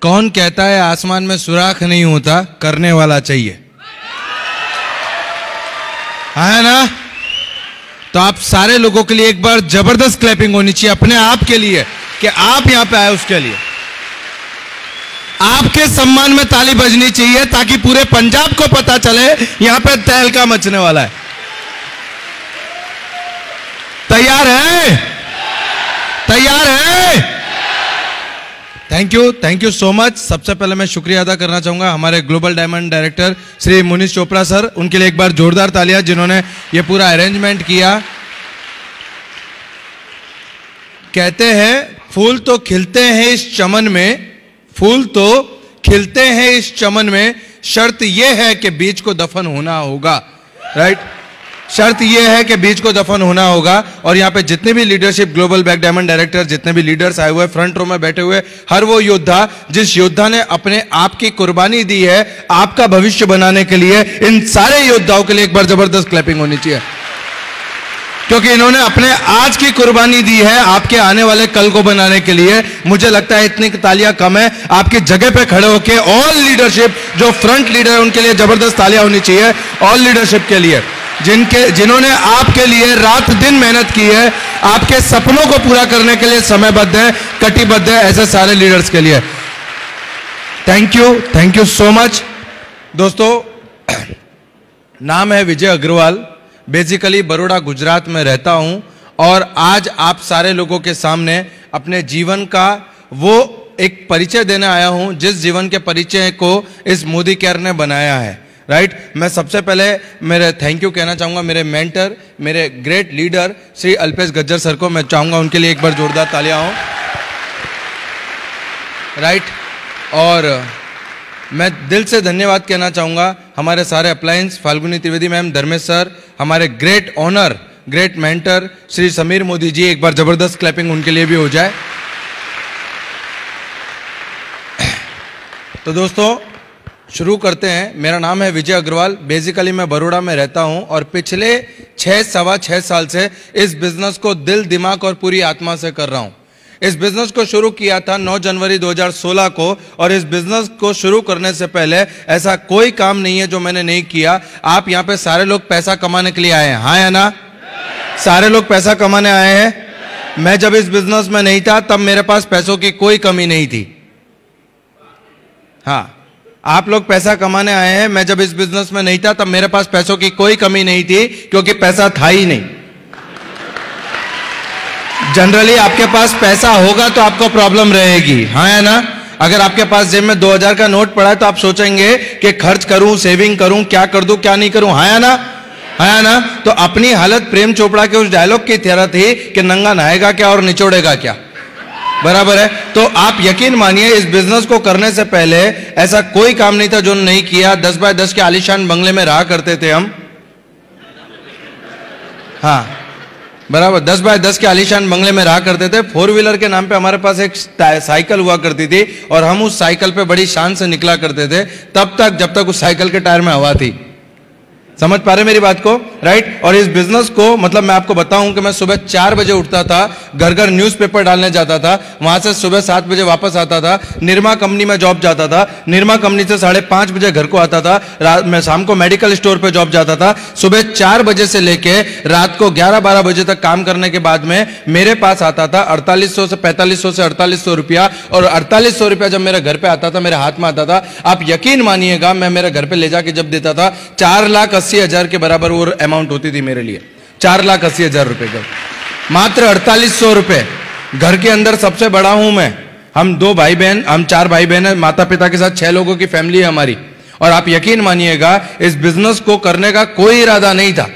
कौन कहता है आसमान में सुराख नहीं होता, करने वाला चाहिए, है ना? तो आप सारे लोगों के लिए एक बार जबरदस्त क्लैपिंग होनी चाहिए अपने आप के लिए कि आप यहां पे आए। उसके लिए आपके सम्मान में ताली बजनी चाहिए ताकि पूरे पंजाब को पता चले यहां पे तहलका मचने वाला है। तैयार है? तैयार है? Thank you so much. सबसे पहले मैं शुक्रिया अदा करना चाहूंगा हमारे global diamond director Shri Munish Chopra sir, उनके लिए एक बार जोरदार तालियां जिन्होंने ये पूरा अरेंजमेंट किया। कहते हैं फूल तो खिलते हैं इस चमन में, फूल तो खिलते हैं इस चमन में, शर्त यह है कि बीज को दफन होना होगा, राइट? शर्त यह है कि बीज को दफन होना होगा। और यहां पे जितने भी leadership global black diamond director, जितने भी लीडर्स आए हुए फ्रंट रो में बैठे हुए, हर वो योद्धा जिस योद्धा ने अपने आप की कुर्बानी दी है आपका भविष्य बनाने के लिए, इन सारे योद्धाओं के लिए एक बार जबरदस्त क्लैपिंग होनी चाहिए, क्योंकि इन्होंने अपने आज की कुर्बानी दी है आपके आने वाले कल को बनाने के लिए। मुझे लगता है इतनी तालियां कम है। आपकी जगह पे खड़े होके ऑल लीडरशिप, जो फ्रंट लीडर है उनके लिए जबरदस्त तालियां होनी चाहिए, ऑल लीडरशिप के लिए जिन्होंने आपके लिए रात दिन मेहनत की है, आपके सपनों को पूरा करने के लिए समयबद्ध है, कटिबद्ध है, ऐसे सारे लीडर्स के लिए थैंक यू सो मच। दोस्तों, नाम है विजय अग्रवाल, बेसिकली बड़ौदा गुजरात में रहता हूं और आज आप सारे लोगों के सामने अपने जीवन का वो एक परिचय देने आया हूं जिस जीवन के परिचय को इस मोदी केयर ने बनाया है, राइट? मैं सबसे पहले मेरे थैंक यू कहना चाहूंगा मेरे मेंटर, मेरे great leader Shri Alpesh Gajjar sir को। मैं चाहूंगा उनके लिए एक बार जोरदार तालियां हो, राइट? और मैं दिल से धन्यवाद कहना चाहूंगा हमारे सारे appliance, Falguni Trivedi ma'am, Dharmesh sir, हमारे great honour, great mentor Shri Sameer Modi ji. एक बार जबरदस्त क्लैपिंग उनके लिए भी हो जाए। तो दोस्तों शुरू करते हैं। मेरा नाम है विजय अग्रवाल, बेसिकली मैं बड़ौदा में रहता हूं और पिछले 6 साल से इस बिजनेस को दिल, दिमाग और पूरी आत्मा से कर रहा हूं। इस बिजनेस को शुरू किया था 9 जनवरी 2016 को और इस बिजनेस को शुरू करने से पहले ऐसा कोई काम नहीं है जो मैंने नहीं किया। आप यहां पे सारे लोग पैसा कमाने के लिए आए हैं, हाँ या ना? सारे लोग पैसा कमाने आए हैं। मैं जब इस बिजनेस में नहीं था तब मेरे पास पैसों की कोई कमी नहीं थी। हाँ, आप लोग पैसा कमाने आए हैं। मैं जब इस बिजनेस में नहीं था तब मेरे पास पैसों की कोई कमी नहीं थी, क्योंकि पैसा था ही नहीं। जनरली आपके पास पैसा होगा तो आपको प्रॉब्लम रहेगी, हाँ या ना? अगर आपके पास जेब में 2000 का नोट पड़ा है तो आप सोचेंगे कि खर्च करूं, सेविंग करूं, क्या कर दूं, क्या नहीं करूं, हाँ या ना? हाँ या ना? तो अपनी हालत प्रेम चोपड़ा के उस डायलॉग की तरह थी कि नंगा नहाएगा क्या और निचोड़ेगा क्या, बराबर है? तो आप यकीन मानिए इस बिजनेस को करने से पहले ऐसा कोई काम नहीं था जो नहीं किया। 10 बाय 10 के आलीशान बंगले में रहा करते थे हम, हाँ बराबर, 10 बाय 10 के आलीशान बंगले में रहा करते थे। 4 व्हीलर के नाम पे हमारे पास एक साइकिल हुआ करती थी और हम उस साइकिल पे बड़ी शान से निकला करते थे तब तक जब तक उस साइकिल के टायर में हवा थी। समझ पा रहे मेरी बात को, राइट? और इस बिजनेस को मतलब मैं आपको बताऊं कि मैं सुबह 4 बजे उठता था, घर घर न्यूज़पेपर डालने जाता था, वहां से सुबह 7 बजे वापस आता था, निरमा कंपनी में जॉब जाता था, निरमा कंपनी से 5:30 बजे घर को आता था, रात में शाम को मेडिकल स्टोर पे जॉब जाता था। सुबह 4 बजे से लेके रात को 11-12 बजे तक काम करने के बाद में मेरे पास आता था 4800 से 4500 से 4800 रुपया, और 4800 रुपया जब मेरे घर पे आता था, मेरे हाथ में आता था, आप यकीन मानिएगा मैं मेरे घर पे ले जाके जब देता था 4,80,000 के बराबर वो अमाउंट होती थी मेरे लिए। 4,80,000 रुपए का, मात्र 4800 रुपए। घर के अंदर सबसे बड़ा हूं मैं, हम 2 भाई बहन, हम 4 भाई बहन है, माता पिता के साथ 6 लोगों की फैमिली है हमारी। और आप यकीन मानिएगा इस बिजनेस को करने का कोई इरादा नहीं था,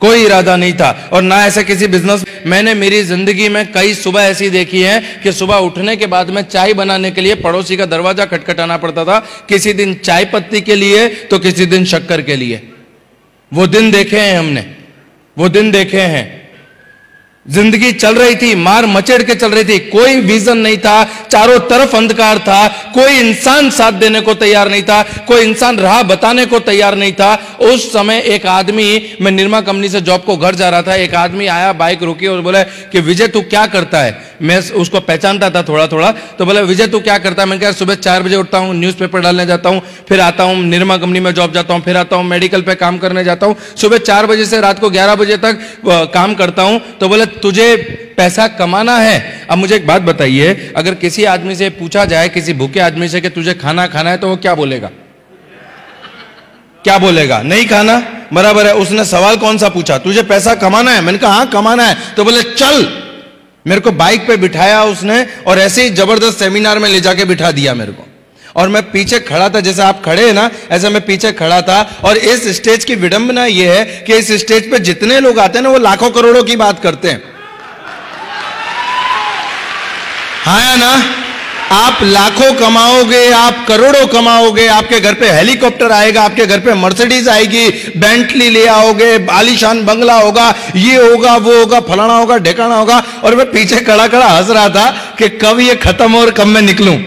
कोई इरादा नहीं था, और ना ऐसे किसी बिजनेस। मैंने मेरी जिंदगी में कई सुबह ऐसी देखी है कि सुबह उठने के बाद में चाय बनाने के लिए पड़ोसी का दरवाजा खटखटाना पड़ता था, किसी दिन चाय पत्ती के लिए तो किसी दिन शक्कर के लिए। वो दिन देखे हैं हमने, वो दिन देखे हैं। जिंदगी चल रही थी, मार मचेड़ के चल रही थी, कोई विजन नहीं था, चारों तरफ अंधकार था, कोई इंसान साथ देने को तैयार नहीं था, कोई इंसान राह बताने को तैयार नहीं था। उस समय एक आदमी, मैं निरमा कंपनी से जॉब को घर जा रहा था, एक आदमी आया, बाइक रोकी और बोला कि विजय तू क्या करता है? मैं उसको पहचानता था थोड़ा थोड़ा। तो बोला विजय तू क्या करता है? मैंने कहा सुबह 4 बजे उठता हूँ, न्यूज़पेपर डालने जाता हूँ, फिर आता हूँ निरमा कंपनी में जॉब जाता हूँ, फिर आता हूँ मेडिकल पे काम करने जाता हूँ, सुबह 4 बजे से रात को 11 बजे तक काम करता हूँ। तो बोले तुझे पैसा कमाना है। अब मुझे एक बात बताइए, अगर किसी आदमी से पूछा जाए, किसी भूखे आदमी से कि तुझे खाना खाना है, तो वो क्या बोलेगा? क्या बोलेगा? नहीं खाना। बराबर है। उसने सवाल कौन सा पूछा? तुझे पैसा कमाना है? मैंने कहा हाँ कमाना है। तो बोले चल। मेरे को बाइक पे बिठाया उसने और ऐसे ही जबरदस्त सेमिनार में ले जाके बिठा दिया मेरे को। और मैं पीछे खड़ा था, जैसे आप खड़े हैं ना, ऐसे मैं पीछे खड़ा था। और इस स्टेज की विडंबना यह है कि इस स्टेज पे जितने लोग आते हैं ना, वो लाखों करोड़ों की बात करते हैं। हाँ या ना? आप लाखों कमाओगे, आप करोड़ों कमाओगे, आपके घर पे हेलीकॉप्टर आएगा, आपके घर पे मर्सिडीज आएगी, बेंटली ले आओगे, आलीशान बंगला होगा, ये होगा, वो होगा, फलाना होगा, ढेकाना होगा। और मैं पीछे खड़ा खड़ा हंस रहा था कि कब ये खत्म हो और कब मैं निकलूं,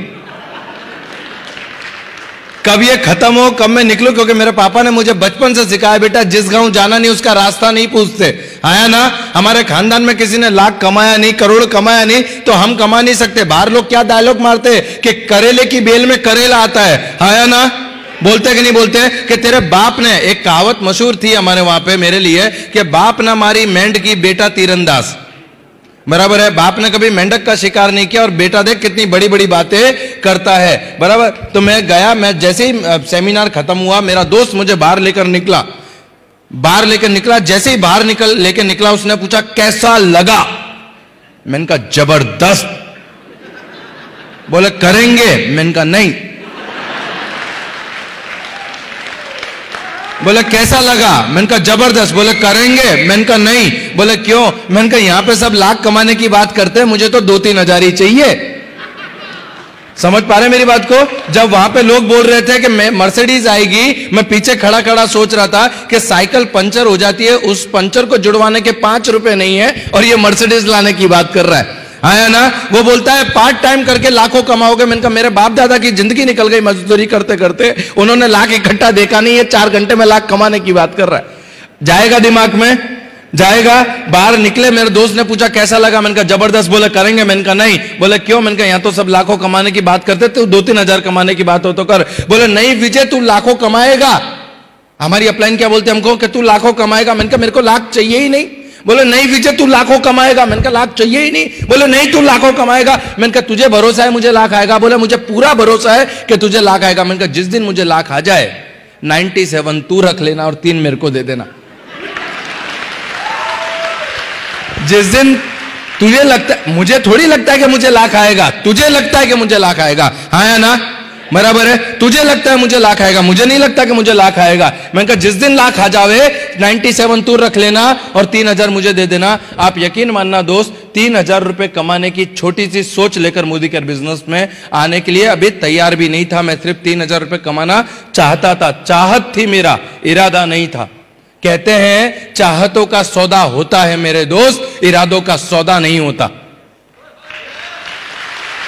कब ये खत्म हो, कब मैं निकलूं। क्योंकि मेरे पापा ने मुझे बचपन से सिखाया, बेटा जिस गांव जाना नहीं उसका रास्ता नहीं पूछते। आया ना? हमारे खानदान में किसी ने लाख कमाया नहीं, करोड़ कमाया नहीं, तो हम कमा नहीं सकते। बाहर लोग क्या डायलॉग मारते कि करेले की बेल में करेला आता है। आया ना? बोलते कि नहीं बोलते कि तेरे बाप ने, एक कहावत मशहूर थी हमारे वहां पे मेरे लिए कि बाप ना मारी मेंढ की बेटा तीरंदाज। बराबर है। बाप ने कभी मेंढक का शिकार नहीं किया और बेटा देख कितनी बड़ी बड़ी बातें करता है। बराबर। तो मैं गया, मैं जैसे ही सेमिनार खत्म हुआ, मेरा दोस्त मुझे बाहर लेकर निकला। जैसे ही बाहर लेकर निकला, उसने पूछा कैसा लगा? मैंने कहा जबरदस्त। बोले करेंगे? मैंने कहा नहीं। बोले कैसा लगा? मैंने कहा जबरदस्त। बोले करेंगे? मैंने कहा नहीं। बोले क्यों? मैंने कहा यहां पे सब लाख कमाने की बात करते हैं, मुझे तो 2-3 हजार ही चाहिए। समझ पा रहे मेरी बात को? जब वहां पे लोग बोल रहे थे कि मैं मर्सिडीज आएगी, मैं पीछे खड़ा खड़ा सोच रहा था कि साइकिल पंचर हो जाती है, उस पंचर को जुड़वाने के 5 रुपए नहीं है और ये मर्सिडीज लाने की बात कर रहा है। आया ना? वो बोलता है पार्ट टाइम करके लाखों कमाओगे। मैंने कहा मेरे बाप दादा की जिंदगी निकल गई मजदूरी करते करते, उन्होंने लाख इकट्ठा देखा नहीं है, 4 घंटे में लाख कमाने की बात कर रहा है। जाएगा दिमाग में? जाएगा। बाहर निकले, मेरे दोस्त ने पूछा कैसा लगा? मैंने कहा जबरदस्त। बोले करेंगे? मैंने कहा नहीं। बोले क्यों? मैंने कहा यहां तो सब लाखों कमाने की बात करते, तू 2-3 हजार कमाने की बात हो तो कर। बोले नहीं विजय तू लाखों कमाएगा। हमारी अपलाइन क्या बोलते हमको कि तू लाखों कमाएगा। मैंने कहा मेरे को लाख चाहिए ही नहीं। बोले नहीं विजय तू लाखों कमाएगा। मैंने कहा लाख चाहिए ही नहीं। बोले नहीं तू लाखों कमाएगा। मैंने कहा तुझे भरोसा है मुझे लाख आएगा? बोले मुझे पूरा भरोसा है कि तुझे लाख आएगा। मैंने कहा जिस दिन मुझे लाख आ जाए 97 तू रख लेना और 3 मेरे को दे देना। जिस दिन तुझे लगता है, मुझे थोड़ी लगता है कि मुझे लाख आएगा, तुझे लगता है कि मुझे लाख आएगा। हाँ या ना? बराबर है। तुझे लगता है मुझे लाख आएगा, मुझे नहीं लगता कि मुझे लाख आएगा। मैंने कहा जिस दिन लाख आ जावे 97 तू रख लेना और 3 हजार मुझे दे देना। आप यकीन मानना दोस्त, 3 हजार रुपए कमाने की छोटी सी सोच लेकर मोदी केयर बिजनेस में आने के लिए अभी तैयार भी नहीं था। मैं सिर्फ 3 हजार रुपए कमाना चाहता था, चाहत थी, मेरा इरादा नहीं था। कहते हैं चाहतों का सौदा होता है मेरे दोस्त, इरादों का सौदा नहीं होता।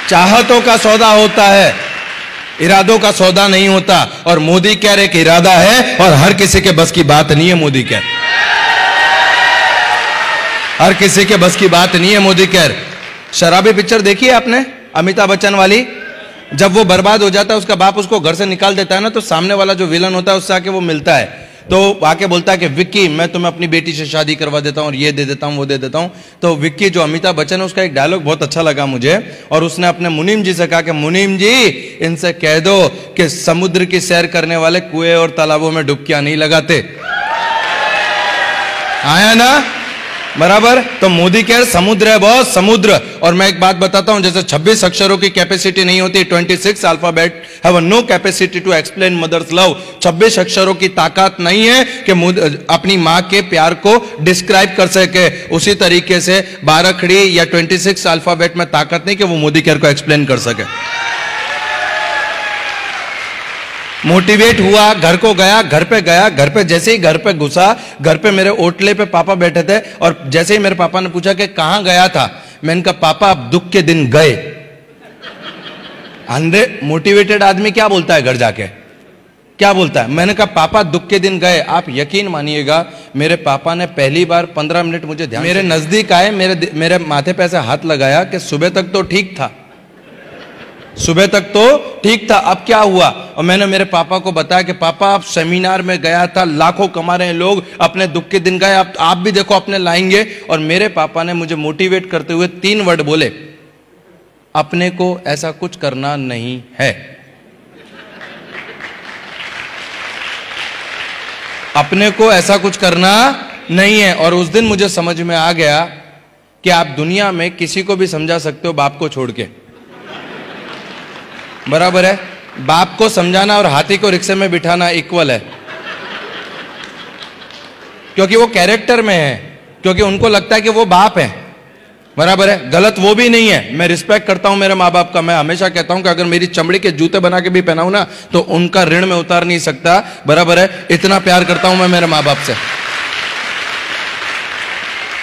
चाहतों का सौदा होता है, इरादों का सौदा नहीं होता। और मोदी केयर एक इरादा है और हर किसी के बस की बात नहीं है मोदी केयर। हर किसी के बस की बात नहीं है मोदी केयर। शराबी पिक्चर देखी है आपने, अमिताभ बच्चन वाली? जब वो बर्बाद हो जाता है, उसका बाप उसको घर से निकाल देता है ना, तो सामने वाला जो विलन होता है उससे आके वो मिलता है, तो आके बोलता है कि विक्की मैं तुम्हें अपनी बेटी से शादी करवा देता हूं और ये दे देता हूं वो दे देता हूं। तो विक्की जो अमिताभ बच्चन है, उसका एक डायलॉग बहुत अच्छा लगा मुझे, और उसने अपने मुनीम जी से कहा कि मुनीम जी इनसे कह दो कि समुद्र की सैर करने वाले कुएं और तालाबों में डुबकियां नहीं लगाते। आया ना? बराबर। तो मोदी केयर समुद्र है बॉस, समुद्र। और मैं एक बात बताता हूं, जैसे 26 अक्षरों की कैपेसिटी नहीं होती, 26 alphabet have no capacity to explain mother's लव। 26 अक्षरों की ताकत नहीं है कि अपनी मां के प्यार को डिस्क्राइब कर सके। उसी तरीके से 12 खड़ी या 26 अल्फाबेट में ताकत नहीं कि वो मोदी केयर को एक्सप्लेन कर सके। मोटिवेट हुआ, घर को गया, घर पे गया, घर पे जैसे ही घर पे घुसा, घर पे मेरे ओटले पे पापा बैठे थे, और जैसे ही मेरे पापा ने पूछा कि कहां गया था, मैंने कहा पापा अब दुख के दिन गए। अंधे मोटिवेटेड आदमी क्या बोलता है घर जाके? क्या बोलता है? मैंने कहा पापा दुख के दिन गए। आप यकीन मानिएगा, मेरे पापा ने पहली बार 15 मिनट मुझे ध्यान मेरे नजदीक आए, मेरे माथे पे ऐसे हाथ लगाया कि सुबह तक तो ठीक था, सुबह तक तो ठीक था, अब क्या हुआ? और मैंने मेरे पापा को बताया कि पापा आप सेमिनार में गया था, लाखों कमा रहे हैं लोग, अपने दुख के दिन गए, आप भी देखो अपने लाएंगे। और मेरे पापा ने मुझे मोटिवेट करते हुए 3 वर्ड बोले, अपने को ऐसा कुछ करना नहीं है, अपने को ऐसा कुछ करना नहीं है। और उस दिन मुझे समझ में आ गया कि आप दुनिया में किसी को भी समझा सकते हो बाप को छोड़ के, बराबर है? बाप को समझाना और हाथी को रिक्शे में बिठाना इक्वल है, क्योंकि वो कैरेक्टर में है, क्योंकि उनको लगता है कि वो बाप है, बराबर है? गलत वो भी नहीं है। मैं रिस्पेक्ट करता हूं मेरे माँ बाप का। मैं हमेशा कहता हूं कि अगर मेरी चमड़ी के जूते बना के भी पहनाऊं ना तो उनका ऋण में उतार नहीं सकता, बराबर है? इतना प्यार करता हूं मैं मेरे माँ बाप से।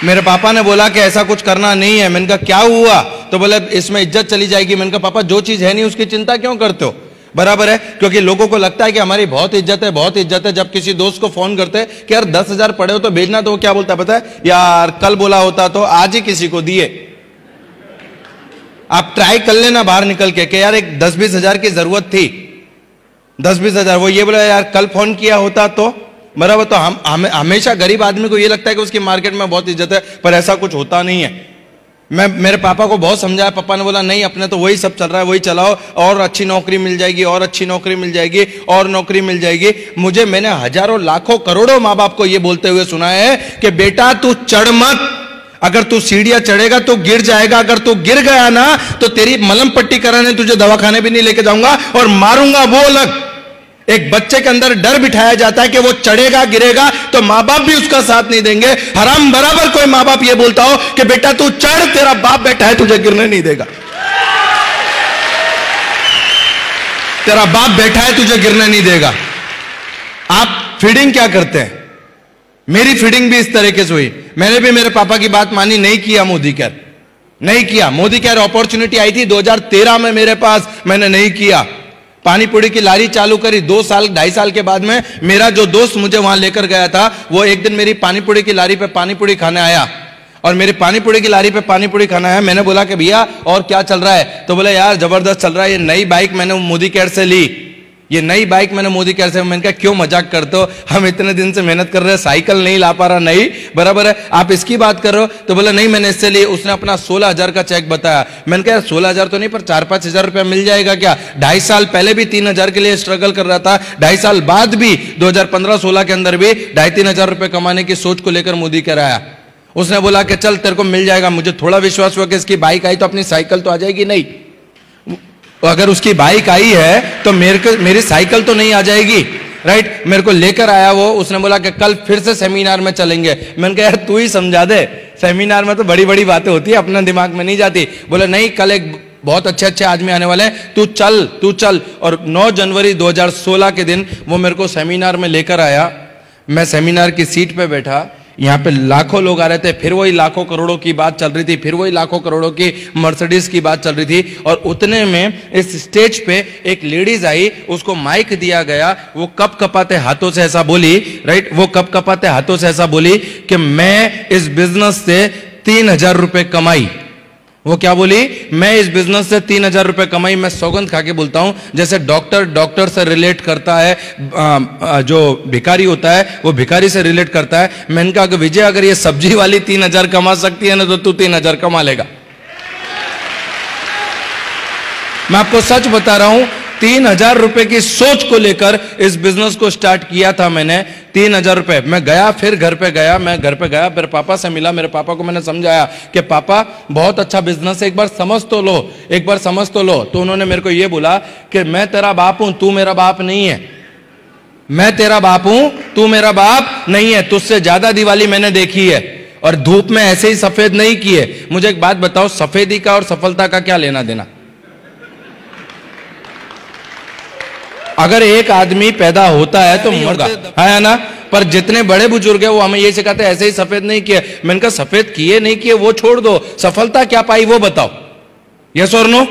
मेरे पापा ने बोला कि ऐसा कुछ करना नहीं है। मैंने कहा क्या हुआ? तो बोले इसमें इज्जत चली जाएगी। मैंने कहा पापा जो चीज है नहीं उसकी चिंता क्यों करते हो, बराबर है? क्योंकि लोगों को लगता है कि हमारी बहुत इज्जत है, बहुत इज्जत है। जब किसी दोस्त को फोन करते कि यार 10,000 पड़े हो तो भेजना, तो वो क्या बोलता है पता है? यार कल बोला होता तो आज ही किसी को दिए। आप ट्राई कर लेना बाहर निकल के कि यार एक 10-20 हजार की जरूरत थी, 10-20 हजार। वो ये बोला यार कल फोन किया होता तो, बराबर? तो हम हमेशा गरीब आदमी को ये लगता है कि उसकी मार्केट में बहुत इज्जत है, पर ऐसा कुछ होता नहीं है। मैं मेरे पापा को बहुत समझाया, पापा ने बोला नहीं अपने तो वही सब चल रहा है, वही चलाओ, और अच्छी नौकरी मिल जाएगी, और अच्छी नौकरी मिल जाएगी, और नौकरी मिल जाएगी। मैंने हजारों लाखों करोड़ों माँ बाप को यह बोलते हुए सुना है कि बेटा तू चढ़ मत, अगर तू सीढ़ियां चढ़ेगा तो गिर जाएगा, अगर तू गिर गया ना तो तेरी मलम पट्टी कराने तुझे दवाखाने भी नहीं लेके जाऊंगा और मारूंगा वो अलग। एक बच्चे के अंदर डर बिठाया जाता है कि वो चढ़ेगा गिरेगा तो माँ बाप भी उसका साथ नहीं देंगे। हराम बराबर कोई माँ बाप ये बोलता हो कि बेटा तू चढ़, तेरा बाप बैठा है तुझे गिरने नहीं देगा, तेरा बाप बैठा है तुझे गिरने नहीं देगा। आप फीडिंग क्या करते हैं? मेरी फीडिंग भी इस तरीके से हुई। मैंने भी मेरे पापा की बात मानी, नहीं किया मोदी केयर, नहीं किया। मोदी केयर अपॉर्चुनिटी आई थी 2013 में मेरे पास, मैंने नहीं किया। पानी पूरी की लारी चालू करी 2 साल 2.5 साल के बाद में। मेरा जो दोस्त मुझे वहां लेकर गया था वो एक दिन मेरी पानी पूरी की लारी पे पानी पूरी खाने आया, और मेरी पानी पूरी की लारी पे पानी पूरी खाना है। मैंने बोला कि भैया और क्या चल रहा है? तो बोले यार जबरदस्त चल रहा है, ये नई बाइक मैंने मोदी केयर से ली, ये नई बाइक मैंने मोदी केयर से। मैंने कहा क्यों मजाक करते हो, हम इतने दिन से मेहनत कर रहे हैं, साइकिल नहीं ला पा रहा, नहीं, बराबर है, आप इसकी बात कर रहे हो? तो बोला नहीं मैंने इससे ली। उसने अपना 16,000 का चेक बताया। मैंने कहा 16,000 तो नहीं, पर 4-5 हजार रुपया मिल जाएगा क्या? 2.5 साल पहले भी 3,000 के लिए स्ट्रगल कर रहा था, 2.5 साल बाद भी 2015-16 के अंदर भी 2,500-3 हजार रुपये कमाने की सोच को लेकर मोदी केयर आया। उसने बोला कि चल तेरे को मिल जाएगा। मुझे थोड़ा विश्वास हुआ कि इसकी बाइक आई तो अपनी साइकिल तो आ जाएगी, नहीं, अगर उसकी बाइक आई है तो मेरी साइकिल तो नहीं आ जाएगी, राइट? मेरे को लेकर आया वो। उसने बोला कि कल फिर से सेमिनार में चलेंगे। मैंने कहा यार तू ही समझा दे, सेमिनार में तो बड़ी बड़ी बातें होती है, अपना दिमाग में नहीं जाती। बोले नहीं कल एक बहुत अच्छे आदमी आने वाले हैं, तू चल। और 9 जनवरी 2016 के दिन वो मेरे को सेमिनार में लेकर आया। मैं सेमिनार की सीट पे बैठा, यहाँ पे लाखों लोग आ रहे थे, फिर वही लाखों करोड़ों की बात चल रही थी, फिर वही लाखों करोड़ों की मर्सिडीज की बात चल रही थी। और उतने में इस स्टेज पे एक लेडीज आई, उसको माइक दिया गया। वो कप कपाते हाथों से ऐसा बोली, राइट? वो कप कपाते हाथों से ऐसा बोली कि मैं इस बिजनेस से 3,000 रुपए कमाई। वो क्या बोली? मैं इस बिजनेस से 3,000 रुपए कमाई। मैं सौगंध खा के बोलता हूं, जैसे डॉक्टर से रिलेट करता है, जो भिखारी होता है वो भिखारी से रिलेट करता है। मैंने कहा कि विजय अगर ये सब्जी वाली 3,000 कमा सकती है ना तो तू 3,000 कमा लेगा। मैं आपको सच बता रहा हूं, 3,000 रुपए की सोच को लेकर इस बिजनेस को स्टार्ट किया था मैंने। 3,000 रुपए। मैं गया, फिर घर पे गया, मेरे पापा से मिला। मेरे पापा को मैंने समझाया कि पापा बहुत अच्छा बिजनेस है, एक बार समझ तो लो। तो उन्होंने मेरे को यह बोला कि मैं तेरा बाप हूं, तू मेरा बाप नहीं है। मैं तेरा बाप हूं, तू मेरा बाप नहीं है। तुझसे ज्यादा दिवाली मैंने देखी है और धूप में ऐसे ही सफेद नहीं किए। मुझे एक बात बताओ, सफेदी का और सफलता का क्या लेना देना? अगर एक आदमी पैदा होता है तो मरता है ना, पर जितने बड़े बुजुर्ग हैं वो हमें ये सिखाते हैं ऐसे ही सफेद नहीं किए। मैंने कहा सफेद किए नहीं किए वो छोड़ दो, सफलता क्या पाई वो बताओ, यस और नो?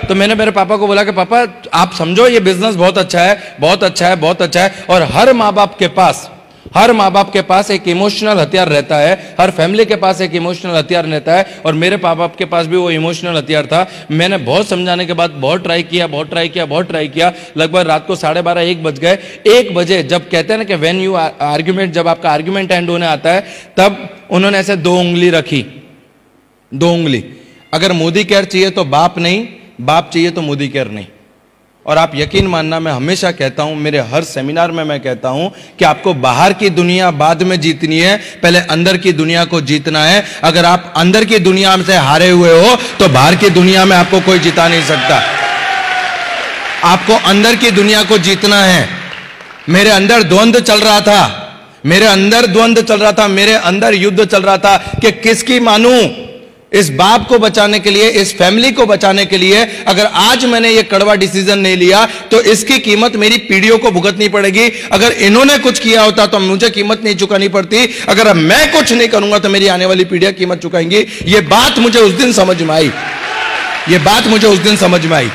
तो मैंने मेरे पापा को बोला कि पापा आप समझो ये बिजनेस बहुत अच्छा है और हर माँ बाप के पास हर माँ बाप के पास एक इमोशनल हथियार रहता है, हर फैमिली के पास एक इमोशनल हथियार रहता है, और मेरे माँ बाप के पास भी वो इमोशनल हथियार था। मैंने बहुत समझाने के बाद बहुत ट्राई किया, लगभग रात को 12:30 1 बज गए। 1 बजे जब कहते हैं ना कि व्हेन यू आर्ग्यूमेंट, जब आपका आर्ग्यूमेंट एंड होने आता है, तब उन्होंने ऐसे 2 उंगली रखी, 2 उंगली। अगर मोदी केयर चाहिए तो बाप नहीं, बाप चाहिए तो मोदी केयर नहीं। और आप यकीन मानना, मैं हमेशा कहता हूं, मेरे हर सेमिनार में मैं कहता हूं कि आपको बाहर की दुनिया बाद में जीतनी है, पहले अंदर की दुनिया को जीतना है। अगर आप अंदर की दुनिया से हारे हुए हो तो बाहर की दुनिया में आपको कोई जिता नहीं सकता। आपको अंदर की दुनिया को जीतना है। मेरे अंदर द्वंद्व चल रहा था, मेरे अंदर युद्ध चल रहा था कि किसकी मानूं। इस बाप को बचाने के लिए, इस फैमिली को बचाने के लिए अगर आज मैंने ये कड़वा डिसीजन नहीं लिया तो इसकी कीमत मेरी पीढ़ियों को भुगतनी पड़ेगी। अगर इन्होंने कुछ किया होता तो मुझे कीमत नहीं चुकानी पड़ती, अगर मैं कुछ नहीं करूंगा तो मेरी आने वाली पीढ़ियां कीमत चुकाएंगी। ये बात मुझे उस दिन समझ में आई,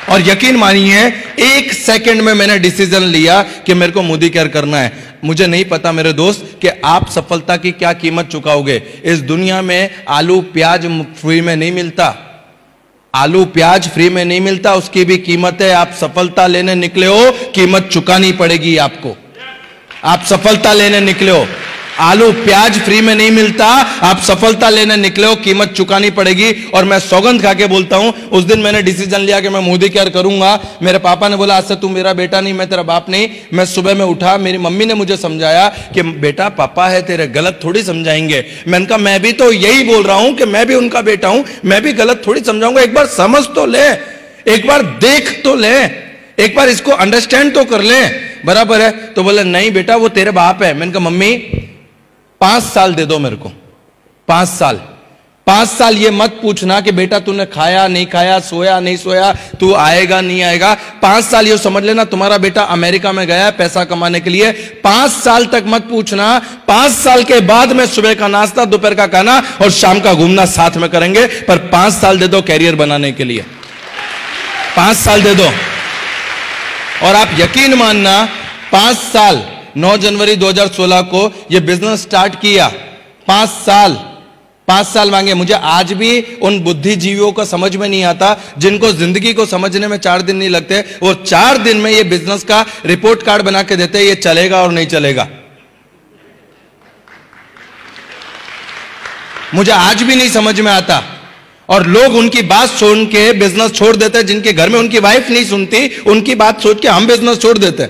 और यकीन मानिए 1 सेकंड में मैंने डिसीजन लिया कि मेरे को मोदी केयर करना है। मुझे नहीं पता मेरे दोस्त कि आप सफलता की क्या कीमत चुकाओगे। इस दुनिया में आलू प्याज फ्री में नहीं मिलता, आलू प्याज फ्री में नहीं मिलता, उसकी भी कीमत है। आप सफलता लेने निकले हो, कीमत चुकानी पड़ेगी आपको। आप सफलता लेने निकले हो, आलू प्याज फ्री में नहीं मिलता, आप सफलता लेने निकले हो, कीमत चुकानी पड़ेगी। और मैं सौगंध खा के बोलता हूं, उस दिन मैंने डिसीजन लिया कि मैं मोदी केयर करूंगा। मेरे पापा ने बोला आज से तू मेरा बेटा नहीं, मैं तेरा बाप नहीं। मैं सुबह में उठा, मेरी मम्मी ने मुझे समझाया कि बेटा पापा है तेरे, गलत थोड़ी समझाएंगे। मैंने कहा मैं भी तो यही बोल रहा हूं कि मैं भी उनका बेटा हूं, मैं भी गलत थोड़ी समझाऊंगा। एक बार समझ तो ले, एक बार देख तो ले, एक बार इसको अंडरस्टैंड तो कर ले, बराबर है। तो बोले नहीं बेटा वो तेरे बाप है। मैंने कहा मम्मी 5 साल दे दो मेरे को, 5 साल ये मत पूछना कि बेटा तूने खाया नहीं खाया, सोया नहीं सोया, तू आएगा नहीं आएगा। 5 साल ये समझ लेना तुम्हारा बेटा अमेरिका में गया है पैसा कमाने के लिए। 5 साल तक मत पूछना। 5 साल के बाद में सुबह का नाश्ता, दोपहर का खाना और शाम का घूमना साथ में करेंगे, पर 5 साल दे दो कैरियर बनाने के लिए, 5 साल दे दो। और आप यकीन मानना 5 साल, 9 जनवरी 2016 को यह बिजनेस स्टार्ट किया। 5 साल मांगे। मुझे आज भी उन बुद्धिजीवियों को समझ में नहीं आता जिनको जिंदगी को समझने में 4 दिन नहीं लगते। वो 4 दिन में ये बिजनेस का रिपोर्ट कार्ड बना के देते, ये चलेगा और नहीं चलेगा। मुझे आज भी नहीं समझ में आता। और लोग उनकी बात सुन के बिजनेस छोड़ देते, जिनके घर में उनकी वाइफ नहीं सुनती, उनकी बात सोच के हम बिजनेस छोड़ देते।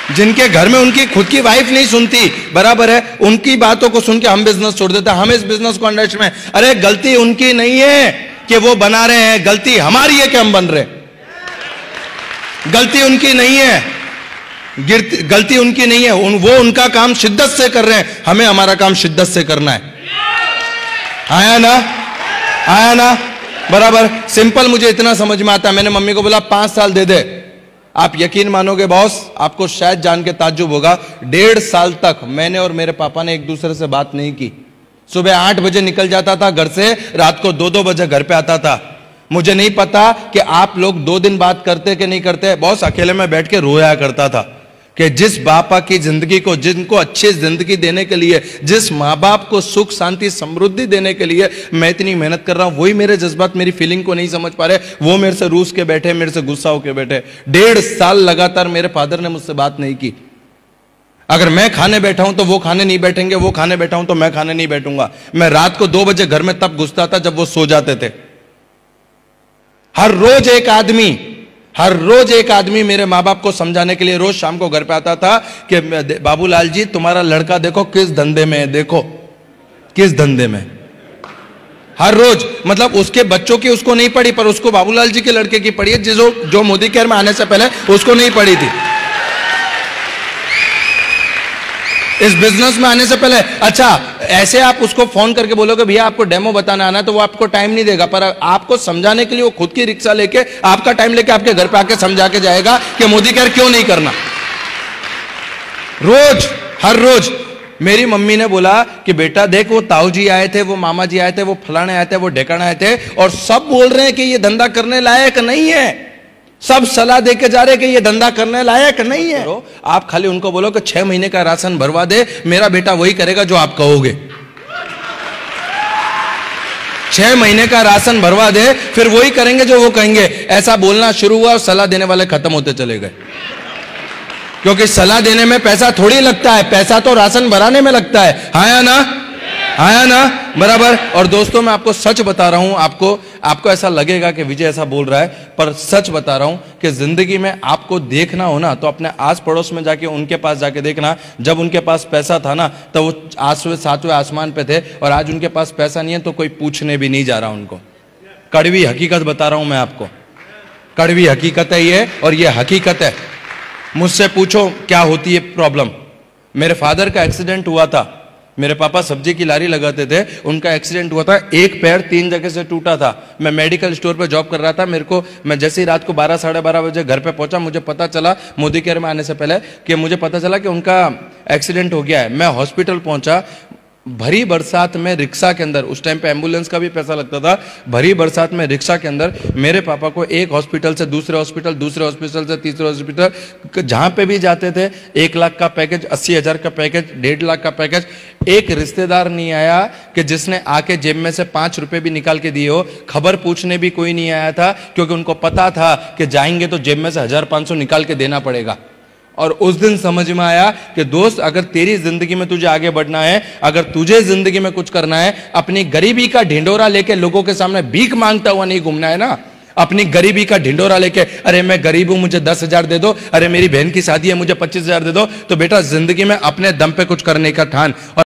जिनके घर में उनकी खुद की वाइफ नहीं सुनती, बराबर है, उनकी बातों को सुन के हम बिजनेस छोड़ देते हैं। हम इस बिजनेस को अंडरस्टैंड में, अरे गलती उनकी नहीं है कि वो बना रहे हैं, गलती हमारी है कि हम बन रहे। गलती उनकी नहीं है, गलती उनकी नहीं है। वो उनका काम शिद्दत से कर रहे हैं, हमें हमारा काम शिद्दत से करना है। आया ना, बराबर। सिंपल मुझे इतना समझ में आता है। मैंने मम्मी को बोला 5 साल दे दे। आप यकीन मानोगे बॉस, आपको शायद जान के ताज्जुब होगा, 1.5 साल तक मैंने और मेरे पापा ने एक दूसरे से बात नहीं की। सुबह 8 बजे निकल जाता था घर से, रात को 2-2 बजे घर पे आता था। मुझे नहीं पता कि आप लोग 2 दिन बात करते कि नहीं करते। बॉस अकेले में बैठ के रोया करता था कि जिस बापा की जिंदगी को, जिनको अच्छी जिंदगी देने के लिए, जिस माँ बाप को सुख शांति समृद्धि देने के लिए मैं इतनी मेहनत कर रहा हूं, वही मेरे जज्बात, मेरी फीलिंग को नहीं समझ पा रहे। वो मेरे से रूस के बैठे, मेरे से गुस्सा होके बैठे। 1.5 साल लगातार मेरे फादर ने मुझसे बात नहीं की। अगर मैं खाने बैठा हूं तो वो खाने नहीं बैठेंगे, वो खाने बैठा हूं तो मैं खाने नहीं बैठूंगा। मैं रात को 2 बजे घर में तब घुसता था जब वो सो जाते थे। हर रोज एक आदमी मेरे माँ बाप को समझाने के लिए रोज शाम को घर पे आता था कि बाबूलाल जी तुम्हारा लड़का देखो किस धंधे में है, देखो किस धंधे में। हर रोज, मतलब उसके बच्चों की उसको नहीं पड़ी, पर उसको बाबूलाल जी के लड़के की पड़ी है, जो मोदी केयर में आने से पहले उसको नहीं पड़ी थी, इस बिजनेस में आने से पहले। अच्छा, ऐसे आप उसको फोन करके बोलोगे भैया आपको डेमो बताना आना, तो वो आपको टाइम नहीं देगा, पर आपको समझाने के लिए वो खुद की रिक्शा लेके, आपका टाइम लेके आपके घर पे आके समझा के जाएगा कि मोदी केयर क्यों नहीं करना। रोज, हर रोज। मेरी मम्मी ने बोला कि बेटा देख, वो ताऊ जी आए थे, वो मामा जी आए थे, वो फलाने आए थे, वो ढेकाने आए थे, और सब बोल रहे हैं कि ये धंधा करने लायक नहीं है। सब सलाह दे के जा रहे कि ये धंधा करने लायक नहीं है। आप खाली उनको बोलो कि 6 महीने का राशन भरवा दे, मेरा बेटा वही करेगा जो आप कहोगे। 6 महीने का राशन भरवा दे, फिर वही करेंगे जो वो कहेंगे। ऐसा बोलना शुरू हुआ और सलाह देने वाले खत्म होते चले गए, क्योंकि सलाह देने में पैसा थोड़ी लगता है, पैसा तो राशन भराने में लगता है। हाँ या ना, हाँ या ना, बराबर। और दोस्तों मैं आपको सच बता रहा हूं, आपको ऐसा लगेगा कि विजय ऐसा बोल रहा है, पर सच बता रहा हूं कि जिंदगी में आपको देखना हो ना तो अपने आस पड़ोस में जाके उनके पास जाके देखना। जब उनके पास पैसा था ना तो वो 8वें 7वें आसमान पे थे, और आज उनके पास पैसा नहीं है तो कोई पूछने भी नहीं जा रहा उनको। कड़वी हकीकत बता रहा हूं मैं आपको, कड़वी हकीकत है ये, और ये हकीकत है। मुझसे पूछो क्या होती है प्रॉब्लम। मेरे फादर का एक्सीडेंट हुआ था, मेरे पापा सब्जी की लारी लगाते थे, उनका एक्सीडेंट हुआ था, एक पैर 3 जगह से टूटा था। मैं मेडिकल स्टोर पे जॉब कर रहा था। मैं जैसे ही रात को 12 साढ़े 12 बजे घर पे पहुंचा, मुझे पता चला मोदी केयर में आने से पहले कि मुझे पता चला कि उनका एक्सीडेंट हो गया है। मैं हॉस्पिटल पहुंचा, भरी बरसात में रिक्शा के अंदर, उस टाइम पे एम्बुलेंस का भी पैसा लगता था, भरी बरसात में रिक्शा के अंदर मेरे पापा को एक हॉस्पिटल से दूसरे हॉस्पिटल, दूसरे हॉस्पिटल से तीसरे हॉस्पिटल, जहां पे भी जाते थे 1 लाख का पैकेज, 80,000 का पैकेज, 1.5 लाख का पैकेज। एक रिश्तेदार नहीं आया कि जिसने आके जेब में से 5 रुपए भी निकाल के दिए हो। खबर पूछने भी कोई नहीं आया था, क्योंकि उनको पता था कि जाएंगे तो जेब में से 1,500 निकाल के देना पड़ेगा। और उस दिन समझ में आया कि दोस्त, अगर तेरी जिंदगी में तुझे आगे बढ़ना है, अगर तुझे जिंदगी में कुछ करना है, अपनी गरीबी का ढिंडोरा लेके लोगों के सामने भीख मांगता हुआ नहीं घूमना है ना। अपनी गरीबी का ढिंडोरा लेके, अरे मैं गरीब हूं मुझे 10,000 दे दो, अरे मेरी बहन की शादी है मुझे 25,000 दे दो, तो बेटा जिंदगी में अपने दम पे कुछ करने का ठान। और